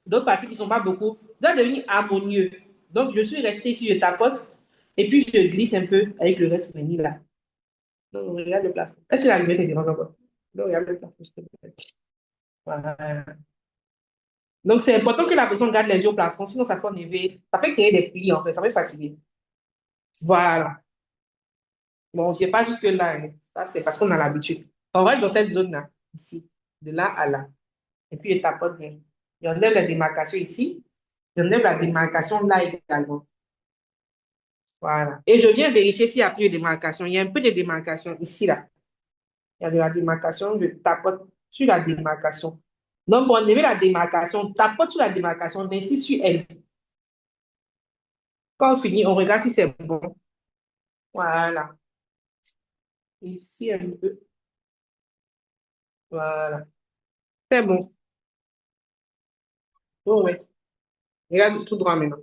d'autres parties qui ne sont pas beaucoup, doit devenir harmonieux. Donc, je suis restée ici, je tapote, et puis je glisse un peu avec le reste fini là. Donc, on regarde le plafond. Est-ce que la lumière te dérange encore? Donc, regarde le plafond, s'il te plaît. Voilà. Donc, c'est important que la personne garde les yeux au plafond, sinon ça peut enlever, ça peut créer des plis en fait, ça peut fatiguer. Voilà. Bon, je pas jusque-là, hein. Ça, c'est parce qu'on a l'habitude. On reste dans cette zone-là, ici, de là à là. Et puis, je tapote bien. J'enlève la démarcation ici. J'enlève la démarcation là également. Voilà. Et je viens vérifier s'il n'y a plus de démarcation. Il y a un peu de démarcation ici, là. Il y a de la démarcation. Je tapote sur la démarcation. Donc, pour enlever la démarcation, tapote sur la démarcation, mais ici sur elle. Quand on finit, on regarde si c'est bon. Voilà. Ici un peu. Voilà. C'est bon. Bon, ouais. Regarde tout droit maintenant.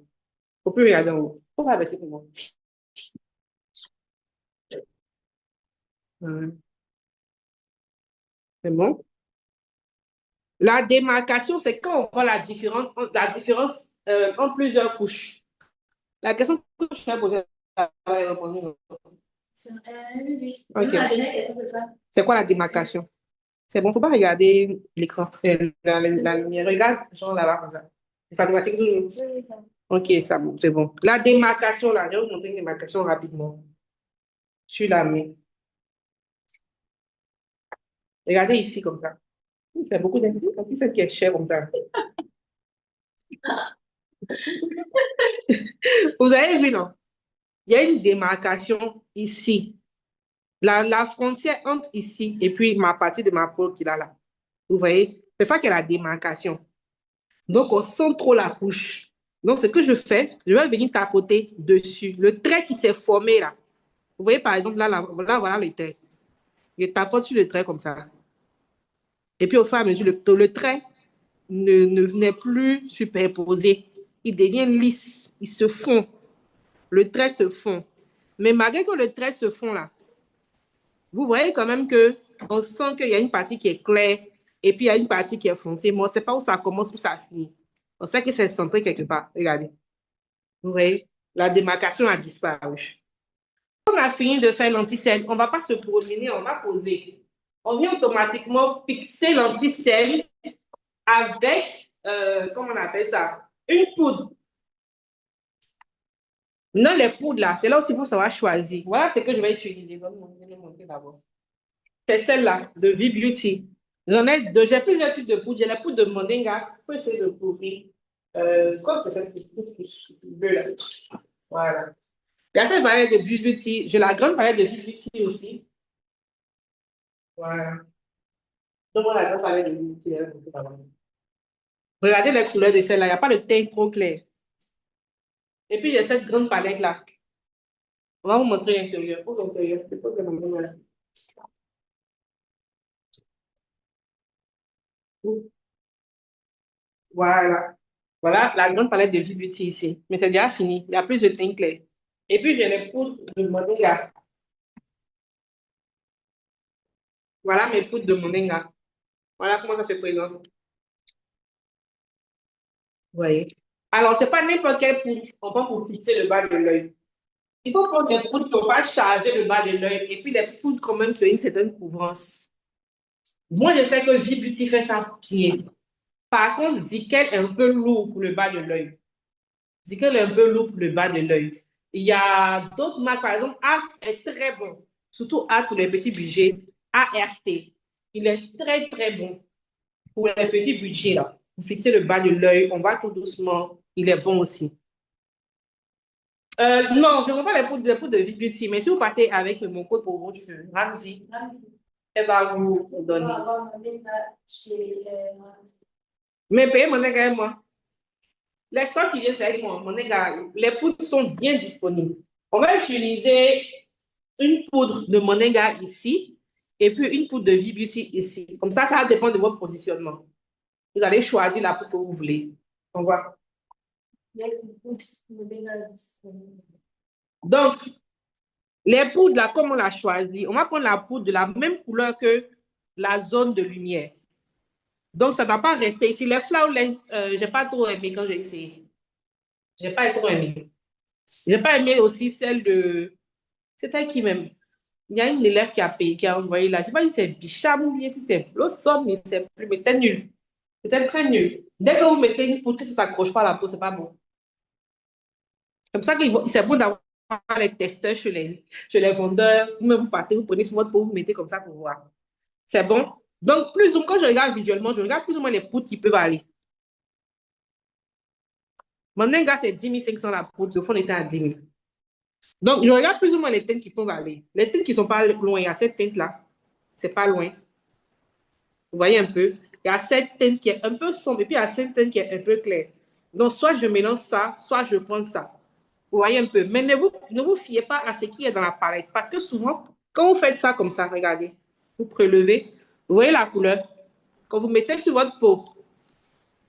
Faut plus regarder en haut. Faut pas baisser pour moi. Voilà. C'est bon. La démarcation, c'est quand on voit la différence en plusieurs couches. La question que je vais poser, ok. C'est quoi la démarcation? C'est bon, faut pas regarder l'écran. La lumière. Regarde, genre là-bas, comme ça. C'est automatique toujours. Ok, ça bon, c'est bon. La démarcation, là, je vais vous montrer une démarcation rapidement. Sur la main. Regardez ici, comme ça. C'est beaucoup d'informations. C'est qui est cher, comme ça. Vous avez vu, non? Il y a une démarcation ici. La frontière entre ici et puis ma partie de ma peau qu'il a là. Vous voyez? C'est ça qui est la démarcation. Donc, on sent trop la couche. Donc, ce que je fais, je vais venir tapoter dessus. Le trait qui s'est formé là. Vous voyez, par exemple, là voilà le trait. Je tapote sur le trait comme ça. Et puis, au fur et à mesure, le trait n'est plus superposé. Il devient lisse. Il se fond. Le trait se fond. Mais malgré que le trait se fond là, vous voyez quand même que on sent qu'il y a une partie qui est claire et puis il y a une partie qui est foncée. Mais on ne sait pas où ça commence, où ça finit. On sait que c'est centré quelque part. Regardez. Vous voyez, la démarcation a disparu. On a fini de faire l'anticelle. On ne va pas se promener, on va poser. On vient automatiquement fixer l'anticelle avec, comment on appelle ça, une poudre. Non, les poudres là, c'est là aussi il faut savoir choisir. Voilà ce que je vais utiliser. Je vais vous montrer d'abord. C'est celle-là, de V-Beauty. J'ai plusieurs types de poudres. J'ai la poudre de Moringa. Il faut essayer de couvrir. Comme c'est cette poudre bleue là. Voilà. Il y a cette variété de V-Beauty. J'ai la grande variété de V-Beauty aussi. Voilà. Donc, voilà la grande variété de V-Beauty. Regardez les couleurs de celle-là. Il n'y a pas de teint trop clair. Et puis, il y a cette grande palette-là. On va vous montrer l'intérieur. Pour l'intérieur, c'est pas vraiment voilà. Voilà. Voilà la grande palette de V-Beauty ici. Mais c'est déjà fini. Il y a plus de teint clair. Et puis, j'ai les poudres de Moringa. Voilà mes poudres de Moringa. Voilà comment ça se présente. Vous voyez. Alors, c'est pas n'importe quelle poudre qu'on prend pour fixer le bas de l'œil. Il faut prendre des poudres qui ne vont pas charger le bas de l'œil et puis des poudres quand même qui ont une certaine couvrance. Moi, je sais que V-Beauty fait ça bien. Par contre, Zickel est un peu lourd pour le bas de l'œil. Zickel est un peu lourd pour le bas de l'œil. Il y a d'autres marques, par exemple, Art est très bon. Surtout Art pour les petits budgets. ART. Il est très, très bon pour les petits budgets. Là. Pour fixer le bas de l'œil, on va tout doucement. Il est bon aussi. Non, je ne vois pas les poudres de V-Beauty, mais si vous partez avec mon code pour vous, Ramzi, elle va vous donner. Mais payez mon gars et moi. L'extra qui vient, c'est avec moi. Mon gars, les poudres sont bien disponibles. On va utiliser une poudre de Moringa ici et puis une poudre de V-Beauty ici. Comme ça dépend de votre positionnement. Vous allez choisir la poudre que vous voulez. On voit. Donc, les poudres, là, comme on l'a choisi, on va prendre la poudre de la même couleur que la zone de lumière. Donc, ça ne doit pas rester ici. Les flawless, je n'ai pas trop aimé quand j'ai essayé. Je n'ai pas trop aimé. Je n'ai pas aimé aussi celle de... C'était qui même? Il y a une élève qui a payé, qui a envoyé là. Je ne sais pas si c'est Bicham ou bien si c'est Blossom, mais c'est plus, mais c'était nul. C'était très nul. Dès que vous mettez une poudre que ça ne s'accroche pas à la peau, c'est pas bon. C'est comme ça que c'est bon d'avoir les testeurs chez les vendeurs. Vous-même, vous partez, vous prenez sur votre peau, vous mettez comme ça pour voir. C'est bon. Donc, plus ou moins, quand je regarde visuellement, je regarde plus ou moins les poudres qui peuvent aller. Mon gars, c'est 10 500 la poudre. Le fond était à 10 000. Donc, je regarde plus ou moins les teintes qui peuvent aller. Les teintes qui ne sont pas loin, il y a cette teinte-là. C'est pas loin. Vous voyez un peu? Il y a cette teinte qui est un peu sombre et puis il y a cette teinte qui est un peu claire. Donc, soit je mélange ça, soit je prends ça. Vous voyez un peu? Mais ne vous fiez pas à ce qui est dans la palette. Parce que souvent, quand vous faites ça comme ça, regardez, vous prélevez, vous voyez la couleur. Quand vous mettez sur votre peau,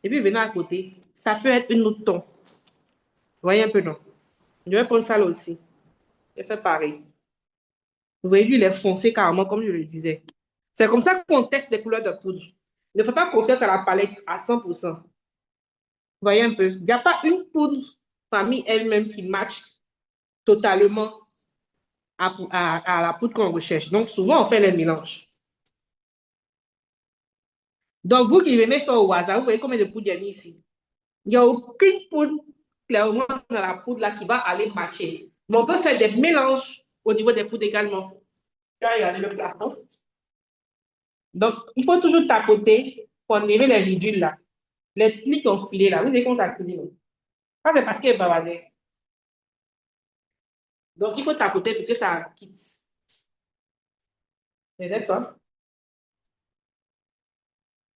et puis venez à côté, ça peut être une autre ton. Vous voyez un peu, non? Je vais prendre ça là aussi. Je fais pareil. Vous voyez, lui, il est foncé carrément, comme je le disais. C'est comme ça qu'on teste les couleurs de poudre. Ne faites pas confiance à la palette à 100%. Vous voyez un peu? Il n'y a pas une poudre famille elle-même qui match totalement à la poudre qu'on recherche. Donc, souvent, on fait les mélanges. Donc, vous qui venez faire au hasard, vous voyez combien de poudres il y a mis ici? Il n'y a aucune poudre clairement dans la poudre là qui va aller matcher. Mais on peut faire des mélanges au niveau des poudres également. Regardez le plafond. Donc, il faut toujours tapoter pour enlever les ridules là. Les plis qui ont filé là. Vous voyez comment ça finit. Ça, c'est parce qu'il est bavardé. Donc, il faut tapoter pour que ça quitte. C'est ça?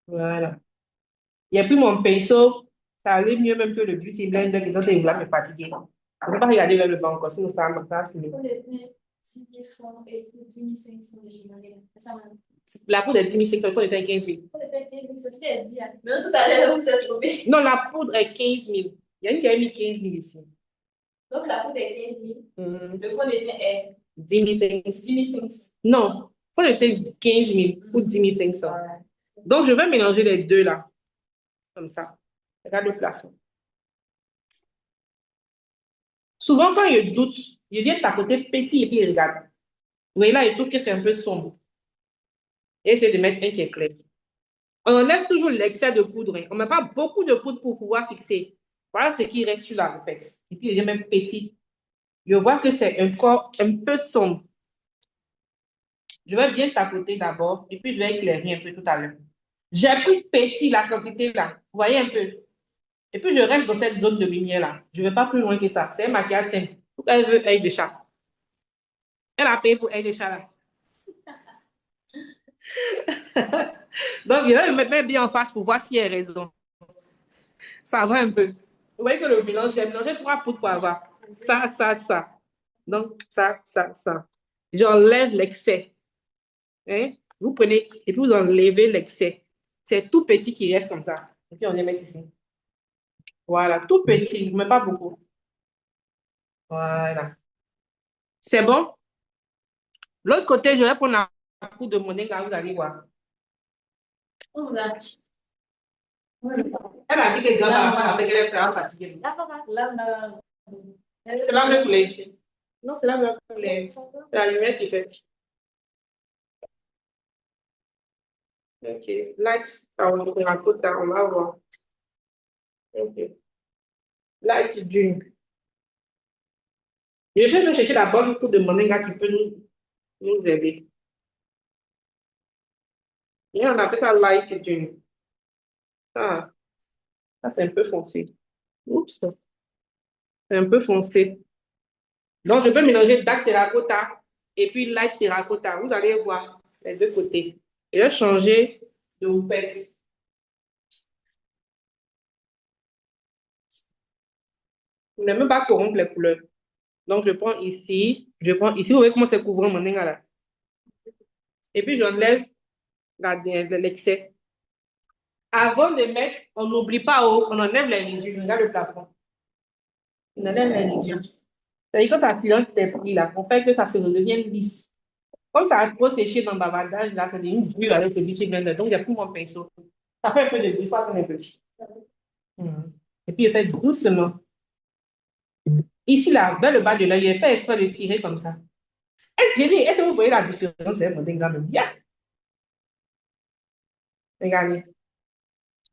Voilà. Et puis, mon pinceau, ça allait mieux même que le beauty blender qui était vouloir me fatiguer. Je ne vais pas regarder vers le bas encore, sinon ça va finir. La poudre est 10 500, il faut être 15 000. Non, la poudre est 15 000. Il y a une qui a mis 15 000 ici. Donc la poudre est 15 000. Le fond de teint est 10 500. 10 500. Non, il faut être 15 000 ou 10 500. Donc, je vais mélanger les deux là. Comme ça. Regarde le plafond. Souvent, quand je doute, je viens tapoter petit et puis je regarde. Vous voyez là, je trouve que c'est un peu sombre. Et essayer de mettre un qui est clair. On enlève toujours l'excès de poudre. On ne met pas beaucoup de poudre pour pouvoir fixer. Voilà ce qui reste sur la répète. Et puis, il est même petit. Je vois que c'est un corps un peu sombre. Je vais bien tapoter d'abord et puis je vais éclairer un peu tout à l'heure. J'ai pris petit la quantité là. Vous voyez un peu? Et puis je reste dans cette zone de lumière là. Je ne vais pas plus loin que ça. C'est un maquillage simple. Pourquoi elle veut œil de chat? Elle a payé pour œil de chat là. Donc je vais me mettre bien en face pour voir s'il y a raison. Ça va un peu. Vous voyez que le mélange, j'ai mélangé 3 poudres pour avoir. Ça, ça, ça. Donc ça, ça, ça. J'enlève l'excès. Hein? Vous prenez et puis vous enlevez l'excès. C'est tout petit qui reste comme ça. Et puis on les met ici. Voilà, tout petit, mais pas beaucoup. Voilà. C'est bon? L'autre côté, je vais prendre la poudre de moringa, vous allez voir. Oh là. Elle a dit que grand-maman avec elle est fatiguée. C'est là le poulet. Non, c'est là le poulet. C'est la lumière qui fait. Ok. Light, on va voir. Ok. Light d'une. Je vais chercher la bonne poudre de moringa qui peut nous aider. Et on appelle ça light d'une. Ah, ça c'est un peu foncé. Oups, c'est un peu foncé. Donc, je peux mélanger dark terracotta et puis light terracotta. Vous allez voir les deux côtés. Je vais changer de houppette. Vous n'aimez même pas corrompre les couleurs. Donc, je prends ici. Je prends ici. Vous voyez comment c'est couvrant mon nez là. Et puis, j'enlève l'excès. Avant de mettre, on n'oublie pas, on enlève les ridules. Regarde le plafond. On enlève les ridules. C'est-à-dire quand ça filote tes plis là, on fait que ça se redevienne lisse. Comme ça a trop séché dans le bavardage, là, ça devient dur avec le bichi blender. Donc, j'ai pris mon pinceau. Ça fait un peu de bruit, il faut attendre un peu. Et puis, je fais doucement. Ici, là, vers le bas de l'œil, je fais exprès de tirer comme ça. Est-ce que vous voyez la différence? C'est un grand bien. Regardez.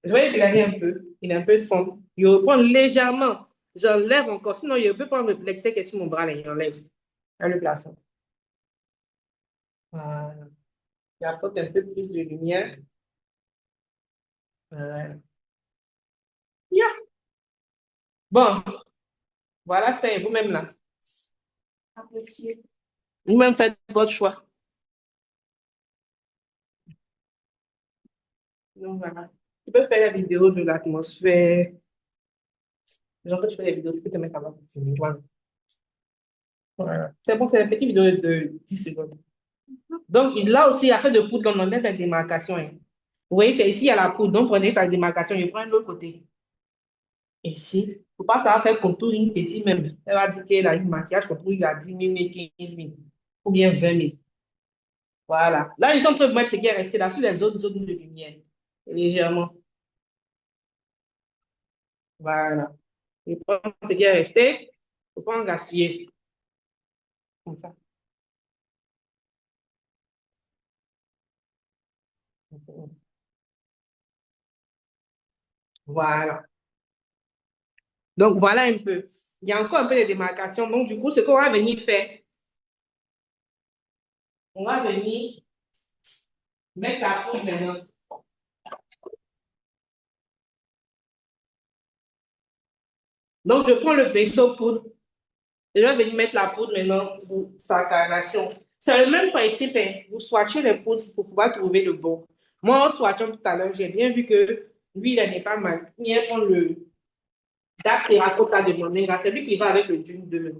Je vais éclairer un peu. Il est un peu sombre. Je reprends légèrement. J'enlève encore. Sinon, je peux prendre l'excès qui est sur mon bras. Là, j'enlève. Dans le plafond. Voilà. J'apporte un peu plus de lumière. Voilà. Yeah. Bon, voilà, c'est vous-même là. Apprécié. Vous-même faites votre choix. Donc, voilà. Tu peux faire la vidéo de l'atmosphère. Genre, quand tu fais la vidéo, tu peux te mettre avant pour finir. Voilà. Voilà. C'est bon, c'est une petite vidéo de 10 secondes. Donc, là aussi, il a fait de poudre, on enlève la démarcation. Hein. Vous voyez, c'est ici, il y a la poudre. Donc, prenez ta démarcation, je prends l'autre côté. Ici, il ne faut pas ça va faire contouring petit même. Elle va dire qu'elle a eu maquillage contouring à 10 000, 15 000 ou bien 20 000. Voilà. Là, ils sont en train de mettre ce qui est resté là sur les autres zones de lumière. Légèrement. Voilà. Je prends ce qui est resté. Il ne faut pas en gaspiller. Comme ça. Voilà. Donc, voilà un peu. Il y a encore un peu de démarcation. Donc, du coup, ce qu'on va venir faire, on va venir mettre la poudre maintenant. Donc, je prends le pinceau poudre. Je vais venir mettre la poudre maintenant pour sa carnation. C'est le même principe. Hein. Vous swatchez les poudres pour pouvoir trouver le bon. Moi, en swatchant tout à l'heure, j'ai bien vu que lui, il n'est pas mal. Il vient prendre le dark terracotta de mon nez. C'est lui qui va avec le dune de.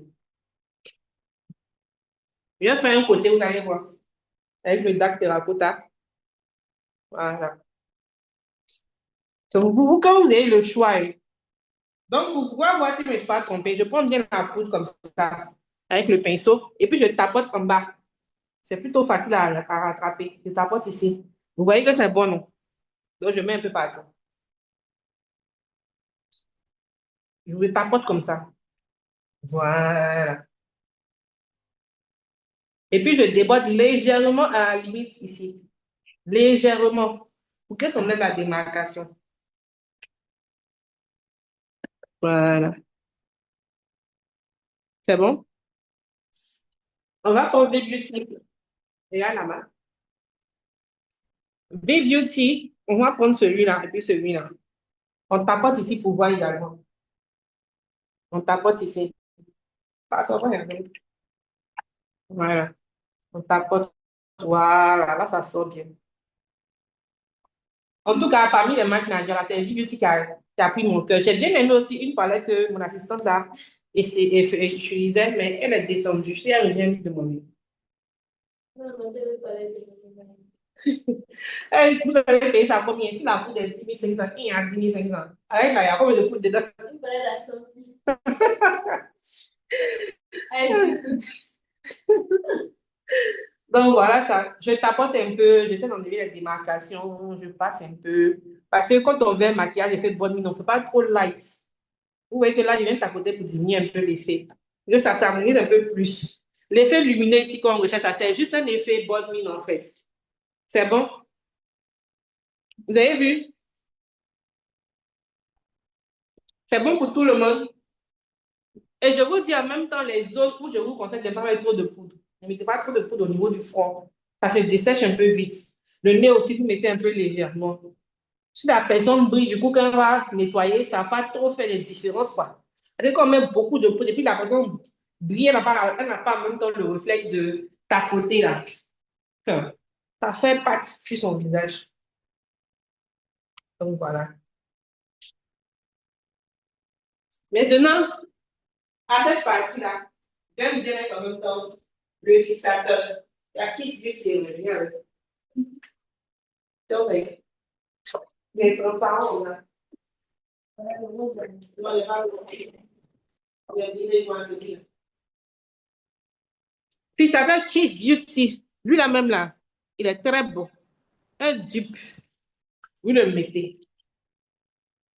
Je vais faire un côté, vous allez voir. Avec le dark terracotta. Voilà. Donc, quand vous avez le choix, hein. Donc, pour pouvoir voir si je ne me suis pas trompée, je prends bien la poudre comme ça, avec le pinceau, et puis je tapote en bas. C'est plutôt facile à rattraper. Je tapote ici. Vous voyez que c'est bon, non? Donc, je mets un peu partout. Je le tapote comme ça. Voilà. Et puis, je déborde légèrement à la limite ici. Légèrement. Pour que ça mette la démarcation. Voilà. C'est bon? On va prendre V-Beauty. Regarde la main. V-Beauty, on va prendre celui-là et puis celui-là. On tapote ici pour voir également. On tapote ici. Ah, ça va, regarder. Voilà. On tapote. Voilà. Là, ça sort bien. En tout cas, parmi les marques nageurs, c'est V-Beauty qui a pris mon cœur. J'ai bien aimé aussi une palette que mon assistante là utilisait, mais elle est descendue. Je suis elle vient de demander. Non, non, c'est le palais de Vous avez payé ça combien? Si la poudre est 10 500, il y a 10 500. Avec la combien de poudre dedans? une palais d'assemblée. Elle dit, Donc voilà ça. Je tapote un peu, j'essaie d'enlever les démarcations, je passe un peu. Parce que quand on veut un maquillage, effet de bonne mine, on ne fait pas trop light. Vous voyez que là, je viens de tapoter pour diminuer un peu l'effet. Que ça s'harmonise un peu plus. L'effet lumineux ici qu'on recherche, c'est juste un effet bonne mine en fait. C'est bon? Vous avez vu? C'est bon pour tout le monde. Et je vous dis en même temps, les autres où je vous conseille de ne pas mettre trop de poudre. Ne mettez pas trop de poudre au niveau du front. Ça se dessèche un peu vite. Le nez aussi, vous mettez un peu légèrement. Si la personne brille, du coup, quand elle va nettoyer, ça va pas trop faire de différence, quoi. C'est qu'on met beaucoup de poudre et puis la personne brille, elle n'a pas en même temps le réflexe de tapoter, là. Ça fait pâte sur son visage. Donc, voilà. Maintenant, à cette partie-là, j'aime bien mettre en même temps le fixateur. La Kiss Beauty, c'est rien. Donc, les transparents, là. Fixateur Kiss Beauty, lui là même là, il est très beau. Un dupe. vous le mettez.